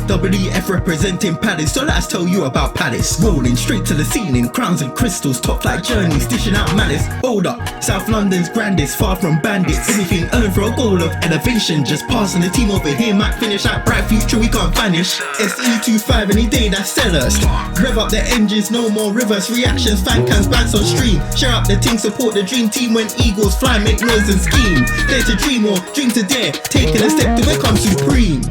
WF representing Palace, so let's tell you about Palace. Rolling straight to the ceiling, crowns and crystals, top like journeys, dishing out malice. Hold up, South London's grandest, far from bandits. Anything earned for a goal of elevation, just passing the team over here might finish out bright future, we can't vanish. SE25 any day, that's sellers. Rev up the engines, no more reverse reactions, fan cams, bands on stream. Share up the team, support the dream team when eagles fly, make noise and scheme. Dare to dream or dream to dare, taking a step to become supreme.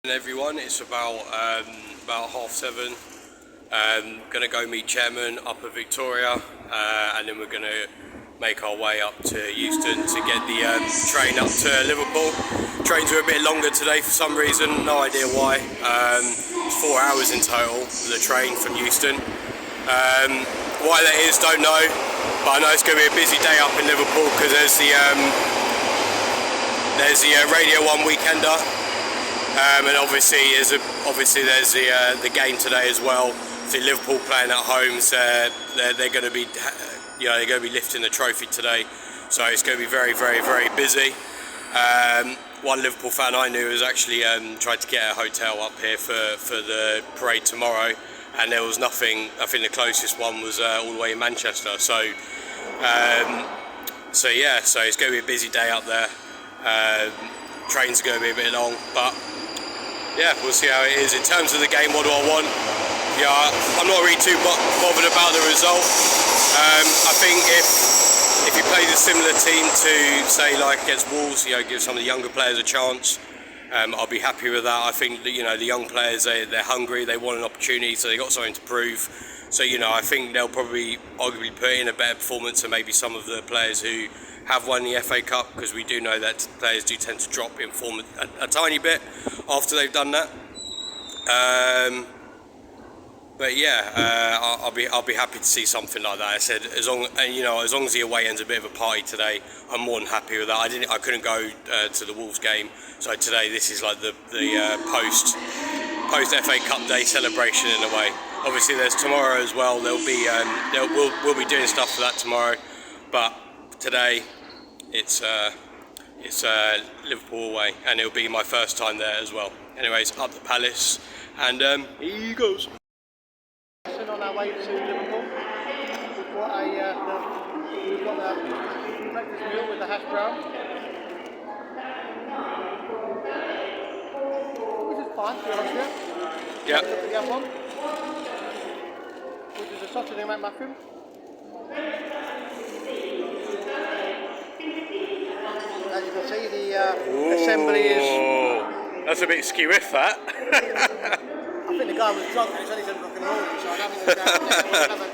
Everyone, it's about 7:30. Gonna go meet chairman up at Victoria, and then we're gonna make our way up to Euston to get the train up to Liverpool. Trains are a bit longer today for some reason, no idea why. It's 4 hours in total, the train from Euston. Why that is, don't know, but I know it's going to be a busy day up in Liverpool because there's the Radio 1 Weekender. And obviously there's the game today as well. See Liverpool playing at home, so they're going to be, they're going to be lifting the trophy today. So it's going to be very, very, very busy. One Liverpool fan I knew has actually tried to get a hotel up here for the parade tomorrow, and there was nothing. I think the closest one was all the way in Manchester. So it's going to be a busy day up there. Trains are going to be a bit long, but yeah, we'll see how it is. In terms of the game, what do I want? Yeah, I'm not really too bothered about the result. I think if you play a similar team to, say, like against Wolves, give some of the younger players a chance, I'll be happy with that. I think that, the young players, they're hungry, they want an opportunity, so they got something to prove. So, I think they'll probably arguably put in a better performance than maybe some of the players who have won the FA Cup, because we do know that players do tend to drop in form a tiny bit after they've done that. But yeah, I'll be happy to see something like that. I said as long as the away end's a bit of a party today, I'm more than happy with that. I couldn't go to the Wolves game, so today this is like the post FA Cup day celebration in a way. Obviously there's tomorrow as well. We'll be doing stuff for that tomorrow, but today it's Liverpool away, and it'll be my first time there as well. Anyways, up the Palace, and here he goes. On our way to Liverpool, we've got a breakfast meal with the hash brown, which is fine, to be honest with you. Yeah. The other one, which is a sausage and McMuffin. As you can see, the assembly is... That's a bit skew-if, that. I think the guy was drunk and it's only 7 o'clock in the morning, so I don't think we'll go down there.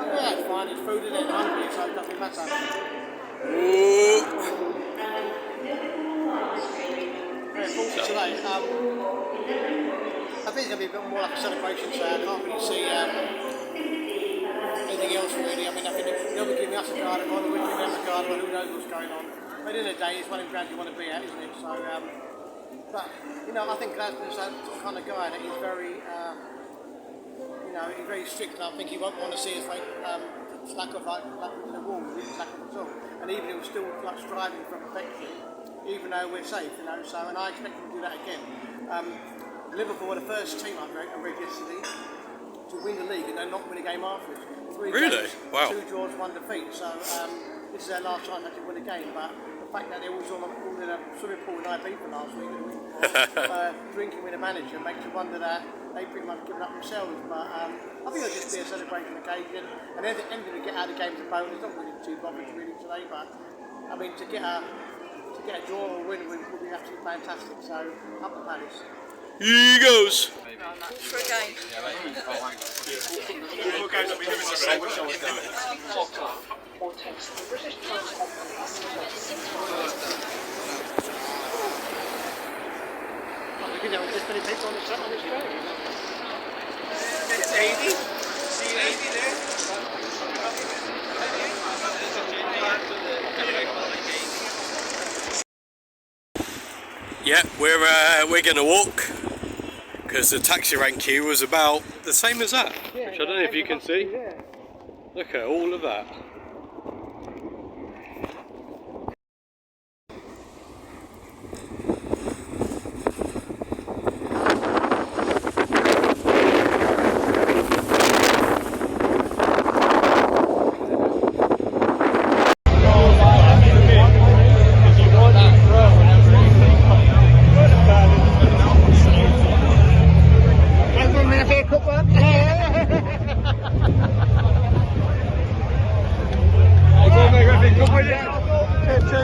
Yeah, it's fine, it's food in it, hungry, so it doesn't matter. Very full today. I think it's going to be a bit more like a celebration, so I can't really see anything else really. I mean, I think they'll be giving us a card, and we'll be giving them a card, and who knows what's going on. But in the day, it's one of the grounds you want to be at, isn't it? So, but I think Glasgow's that kind of guy that he's very, he's very strict, and I think he won't want to see us like slack off like in the wall, really slack off at all. And even he'll still like striving for perfection, even though we're safe, So, and I expect him to do that again. Liverpool were the first team I read yesterday to win the league and then not win a game afterwards. 3 Really? games, Wow. 2 draws, 1 defeat. So this is their last time to win a game. But the fact that they all in a swimming pool with 9 people last week, drinking with a manager, makes you wonder that they pretty much given up themselves. But I think it'll just be a celebration occasion. And anything to get out of the game's a bonus. Not really too bothered really today, but I mean to get a draw or win would be absolutely fantastic. So up the Palace. Here he goes. For a game. Or text the British Transport Police. There's just many people on this train. It's 80. See 80 there? Yeah, we're gonna walk. because the taxi rank queue was about the same as that, which I don't know if you can see. Look at all of that.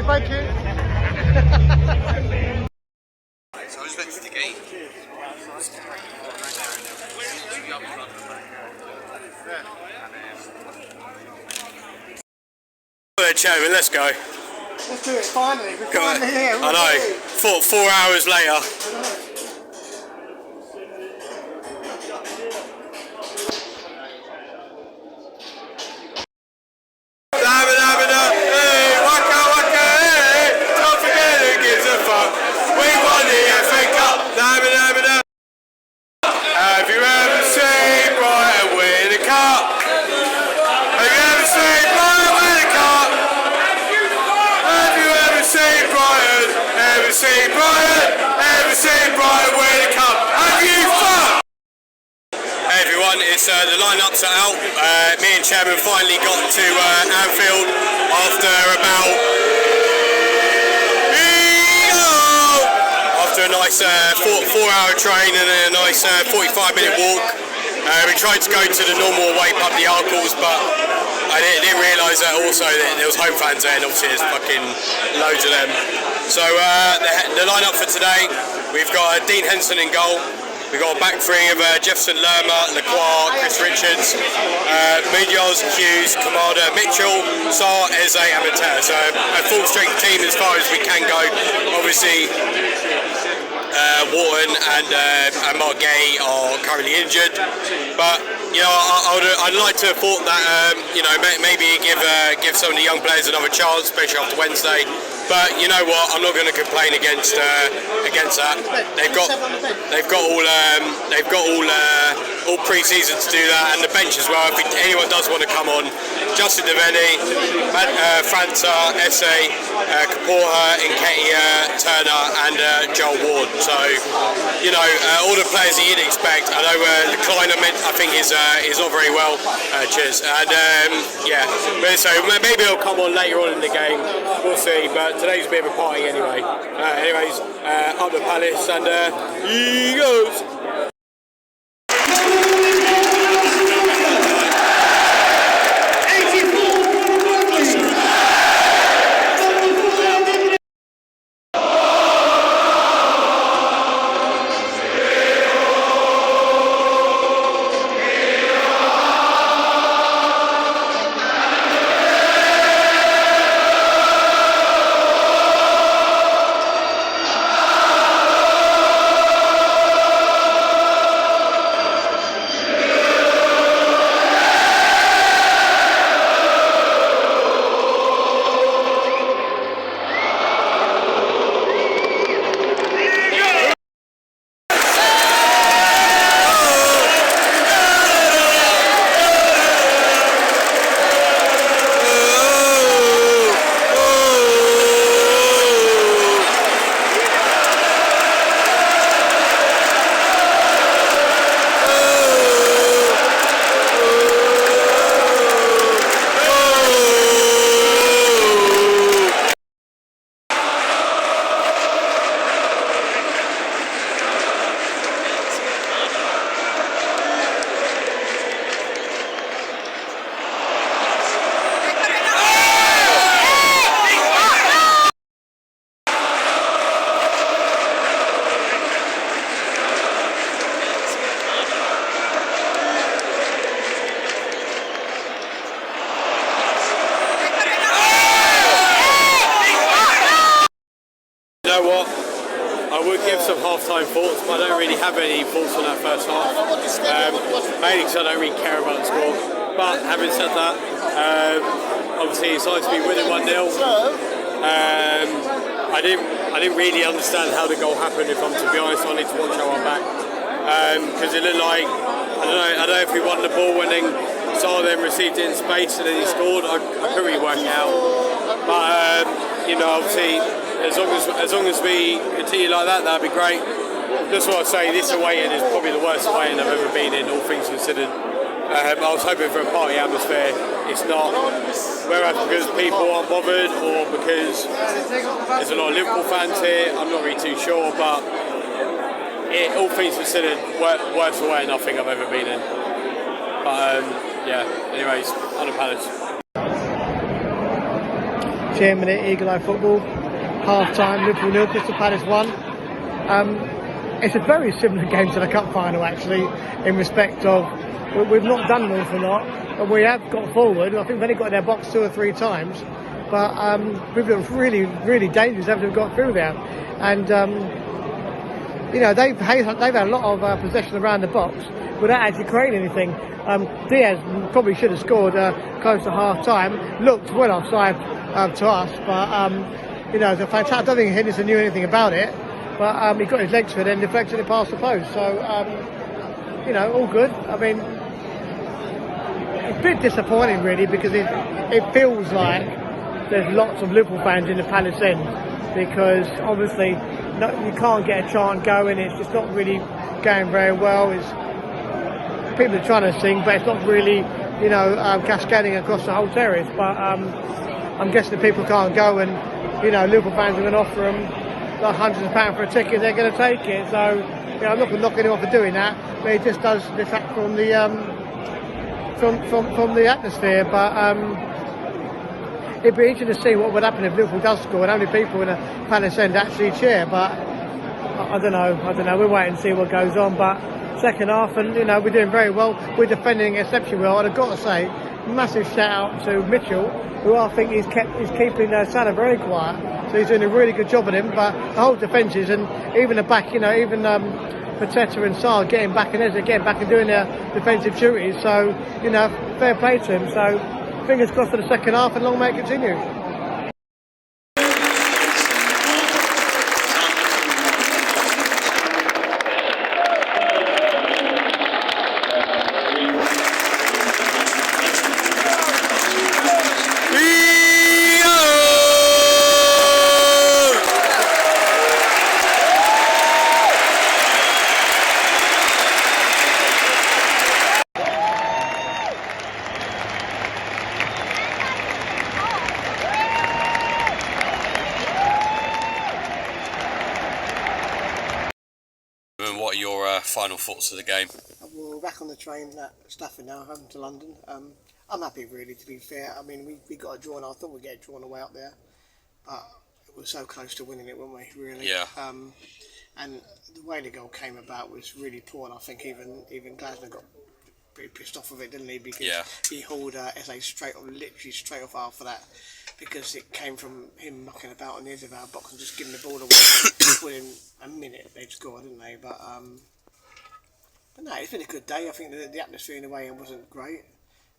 Thank you. So I just went to the gate. Chairman, let's go. Let's do it finally. We're Go on. finally here. I know. 4 hours later. Have you ever seen Brighton win a cup? Have you ever seen Brighton win a cup? Have you ever seen Brighton? Ever seen Brighton? Ever seen Brighton win a cup? Have you fun? Hey everyone, it's the lineups are out. Me and Chairman finally got to Anfield after a nice 4-hour train and a nice 45-minute walk. We tried to go to the normal way pub, the Arkles, but I didn't realise that also that there was home fans there, and obviously there's fucking loads of them. So the lineup for today, we've got Dean Henson in goal. We've got a back three of Jefferson, Lerma, Lacroix, Chris Richards, Munoz, Hughes, Kamada, Mitchell, Sarr, Eze and Mateo. So a full-strength team as far as we can go. Obviously, Wharton and Mark Gay are currently injured, but you know I'd like to have thought that you know maybe give some of the young players another chance, especially after Wednesday. But you know what? I'm not going to complain against that. They've got all pre-season to do that, and the bench as well. If anyone does want to come on, Justin Devaney, Franza, Esse, Kaporha, Nketiah, Turner, and Joel Ward. So you know all the players that you'd expect. I know Kleiner, I think is not very well. Cheers. And yeah, so maybe he'll come on later on in the game. We'll see. But today's a bit of a party anyway. Anyways, up the Palace and he goes. Some half-time thoughts, but I don't really have any thoughts on that first half. Mainly because I don't really care about the score. But having said that, obviously it's nice to be winning 1-0. I didn't really understand how the goal happened. If I'm to be honest, I need to watch how I'm back. because it looked like I don't know if he won the ball and then saw them received it in space and then he scored. I couldn't really work it out, but obviously as long as we continue like that, that'd be great. Just what I say, this away-in is probably the worst away-in I've ever been in, all things considered. I was hoping for a party atmosphere. It's not. Whether it's because people aren't bothered or because there's a lot of Liverpool fans here, I'm not really too sure. But all things considered, worst away-in I think I've ever been in. But anyways, on the Palace. 10-minute Eagle Eye football, half-time, Liverpool 0, Crystal Palace 1. It's a very similar game to the cup final actually, in respect of we've not done an awful lot, but we have got forward. I think we've only got in their box 2 or 3 times, but we've been really, really dangerous after we've got through there. And they've had a lot of possession around the box without actually creating anything. Diaz probably should have scored close to half time. Looked well offside to us, but it's a fantastic. I don't think Henderson knew anything about it. But he got his legs to it and deflected it past the post. So, all good. I mean, it's a bit disappointing really, because it feels like there's lots of Liverpool fans in the Palace end, because obviously you can't get a chant going. It's just not really going very well. People are trying to sing, but it's not really, cascading across the whole terrace. But I'm guessing the people can't go, and Liverpool fans are going to offer them hundreds of pounds for a ticket. They're going to take it. So I'm not going to knock anyone for doing that, but it just does detract from the from the atmosphere. But it'd be interesting to see what would happen if Liverpool does score and how many people in a Palace end actually cheer. But I don't know. We'll wait and see what goes on. But second half, and we're doing very well. We're defending exceptionally well, and I've got to say, massive shout out to Mitchell, who I think is keeping Salah very quiet. So he's doing a really good job of him. But the whole defences and even the back, even Pateta and Sarr getting back and Ezra getting back and doing their defensive duties. So fair play to him. So fingers crossed for the second half, and long may it continue. What are your final thoughts of the game? We're back on the train at Stafford now, home to London. I'm happy really, to be fair. I mean, we got a draw, and I thought we'd get a draw on the way up there, but we were so close to winning it, weren't we? Really. Yeah. And the way the goal came about was really poor, and I think even Glasner got pretty pissed off with it, didn't he? Because he hauled SA literally straight off after that, because it came from him mucking about on the edge of our box and just giving the ball away. Within a minute they'd scored, didn't they? But no, it's been a good day. I think the atmosphere in the way wasn't great,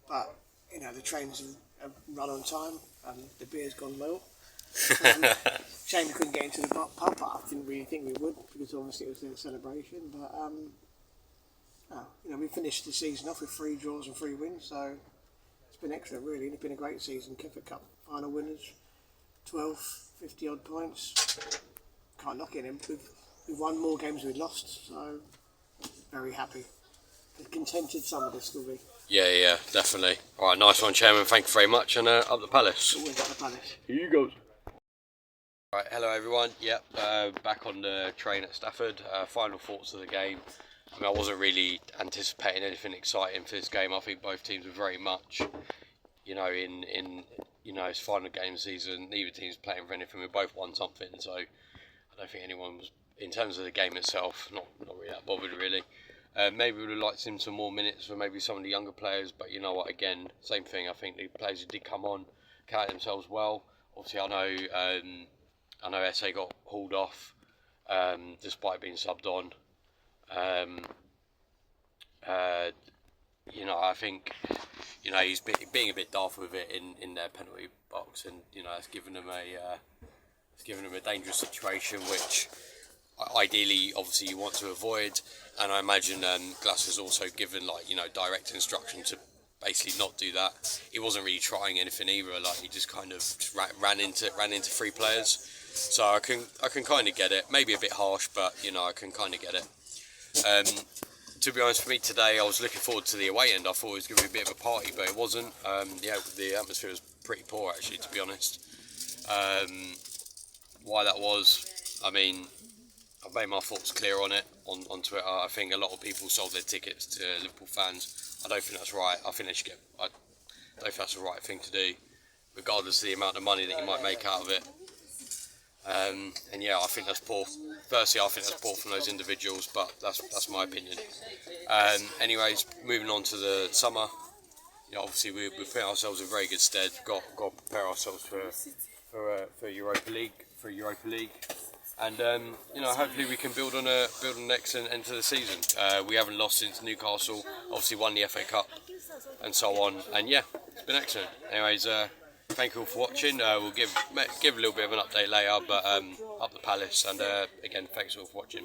but the trains have run on time and the beer's gone well. Shame we couldn't get into the pub, but I didn't really think we would, because obviously it was a celebration. But we finished the season off with 3 draws and 3 wins, so it's been excellent really. It's been a great season. Kefir Cup final winners, 12, 50 odd points. Can't knock it in. We've won more games than we've lost, so very happy. Contented some of this will be. Yeah, definitely. All right, nice one, Chairman. Thank you very much, and up the Palace. Always up the Palace. Here you go. Right, hello everyone. Yep, back on the train at Stafford. Final thoughts of the game. I mean, I wasn't really anticipating anything exciting for this game. I think both teams were very much, in it's final game season. Neither team's playing for anything. We both won something, so I don't think anyone was, in terms of the game itself, not really that bothered really. Maybe we would have liked some more minutes for maybe some of the younger players, but you know what? Again, same thing. I think the players who did come on carried themselves well. Obviously, I know SA got hauled off despite being subbed on. I think he's being a bit daft with it in their penalty box, and it's given them a dangerous situation, which ideally, obviously, you want to avoid. And I imagine Glass was also given direct instruction to basically not do that. He wasn't really trying anything either. Like he just kind of ran into 3 players. So I can kind of get it. Maybe a bit harsh, but I can kind of get it. To be honest, for me today, I was looking forward to the away end. I thought it was going to be a bit of a party, but it wasn't. The atmosphere was pretty poor actually, to be honest. Why that was, I mean, I've made my thoughts clear on it on Twitter. I think a lot of people sold their tickets to Liverpool fans. I don't think that's right. I think I don't think that's the right thing to do, regardless of the amount of money that you might make out of it. And yeah, I think that's poor. Firstly, I think that's poor from those individuals, but that's my opinion. Anyways, moving on to the summer. Obviously we put ourselves in very good stead. Got to prepare ourselves for Europa League. And hopefully we can build on an excellent end to the season. We haven't lost since Newcastle. Obviously won the FA Cup and so on. And yeah, it's been excellent. Anyways, thank you all for watching. We'll give a little bit of an update later, but up the Palace. And again, thanks all for watching.